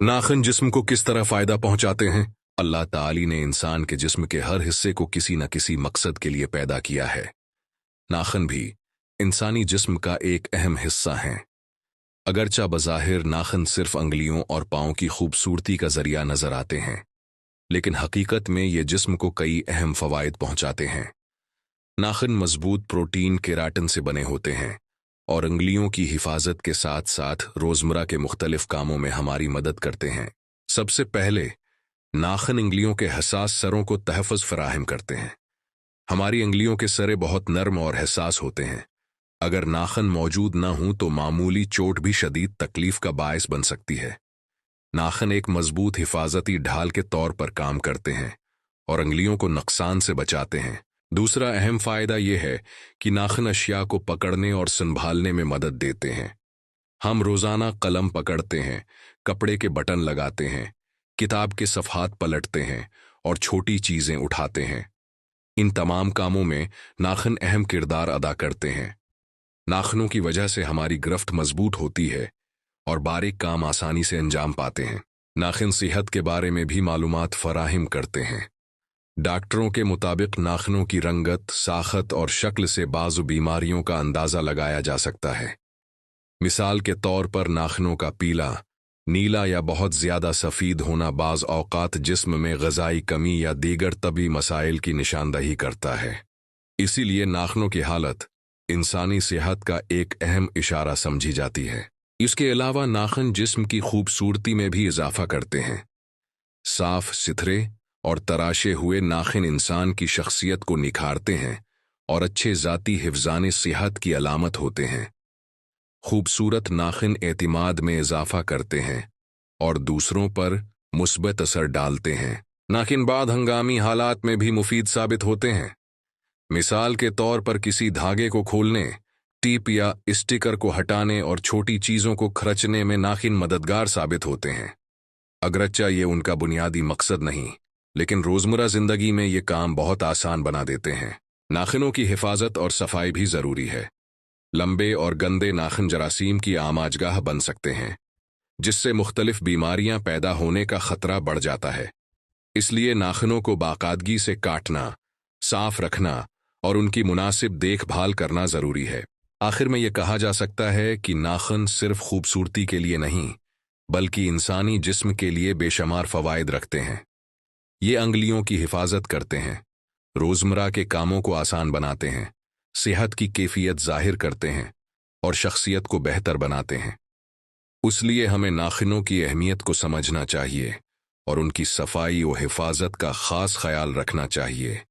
नाखून जिस्म को किस तरह फायदा पहुंचाते हैं? अल्लाह ताली ने इंसान के जिस्म के हर हिस्से को किसी न किसी मकसद के लिए पैदा किया है। नाखून भी इंसानी जिस्म का एक अहम हिस्सा हैं। अगरचा बज़ाहिर नाखून सिर्फ अंगुलियों और पाँव की खूबसूरती का जरिया नजर आते हैं, लेकिन हकीकत में ये जिस्म को कई अहम फवायद पहुंचाते हैं। नाखून मजबूत प्रोटीन केराटिन से बने होते हैं और अंगुलियों की हिफाजत के साथ साथ रोजमर्रा के मुख्तलिफ कामों में हमारी मदद करते हैं। सबसे पहले नाखून अंगुलियों के हसास सरों को तहफ़्फ़ुज़ फराहम करते हैं। हमारी अंगुलियों के सरे बहुत नर्म और हसास होते हैं। अगर नाखून मौजूद न हों तो मामूली चोट भी शदीद तकलीफ का बायस बन सकती है। नाखून एक मजबूत हिफाजती ढाल के तौर पर काम करते हैं और अंगुलियों को नुकसान से बचाते हैं। दूसरा अहम फायदा यह है कि नाखून अशिया को पकड़ने और संभालने में मदद देते हैं। हम रोजाना कलम पकड़ते हैं, कपड़े के बटन लगाते हैं, किताब के सफ़हात पलटते हैं और छोटी चीजें उठाते हैं। इन तमाम कामों में नाखून अहम किरदार अदा करते हैं। नाखूनों की वजह से हमारी गिरफ्त मजबूत होती है और बारीक काम आसानी से अंजाम पाते हैं। नाखून सेहत के बारे में भी मालूमात फराहम करते हैं। डॉक्टरों के मुताबिक नाखूनों की रंगत, साखत और शक्ल से बाज़ बीमारियों का अंदाज़ा लगाया जा सकता है। मिसाल के तौर पर नाखूनों का पीला, नीला या बहुत ज़्यादा सफ़ेद होना बाज़ औक़ात जिस्म में ग़िज़ाई कमी या दीगर तबी मसाइल की निशानदही करता है। इसीलिए नाखूनों की हालत इंसानी सेहत का एक अहम इशारा समझी जाती है। इसके अलावा नाखून जिस्म की खूबसूरती में भी इजाफ़ा करते हैं। साफ सुथरे और तराशे हुए नाखून इंसान की शख्सियत को निखारते हैं और अच्छे ज़ाती हिफ़्ज़ाने सेहत की अलामत होते हैं। खूबसूरत नाखून एतिमाद में इजाफ़ा करते हैं और दूसरों पर मुस्बत असर डालते हैं। नाखून बाद हंगामी हालात में भी मुफीद साबित होते हैं। मिसाल के तौर पर किसी धागे को खोलने, टीप या स्टिकर को हटाने और छोटी चीज़ों को खरचने में नाखून मददगार साबित होते हैं। अगरचा ये उनका बुनियादी मकसद नहीं, लेकिन रोज़मर्रा ज़िंदगी में ये काम बहुत आसान बना देते हैं। नाखूनों की हिफाजत और सफाई भी ज़रूरी है। लंबे और गंदे नाखून जरासीम की आमाजगाह बन सकते हैं, जिससे मुख्तलिफ बीमारियां पैदा होने का खतरा बढ़ जाता है। इसलिए नाखूनों को बाकायदगी से काटना, साफ रखना और उनकी मुनासिब देखभाल करना ज़रूरी है। आखिर में यह कहा जा सकता है कि नाखून सिर्फ खूबसूरती के लिए नहीं, बल्कि इंसानी जिस्म के लिए बेशुमार फ़वाइद रखते हैं। ये अंगुलियों की हिफाजत करते हैं, रोज़मर्रा के कामों को आसान बनाते हैं, सेहत की कैफियत ज़ाहिर करते हैं और शख्सियत को बेहतर बनाते हैं। इसलिए हमें नाखूनों की अहमियत को समझना चाहिए और उनकी सफाई व हिफाजत का ख़ास ख्याल रखना चाहिए।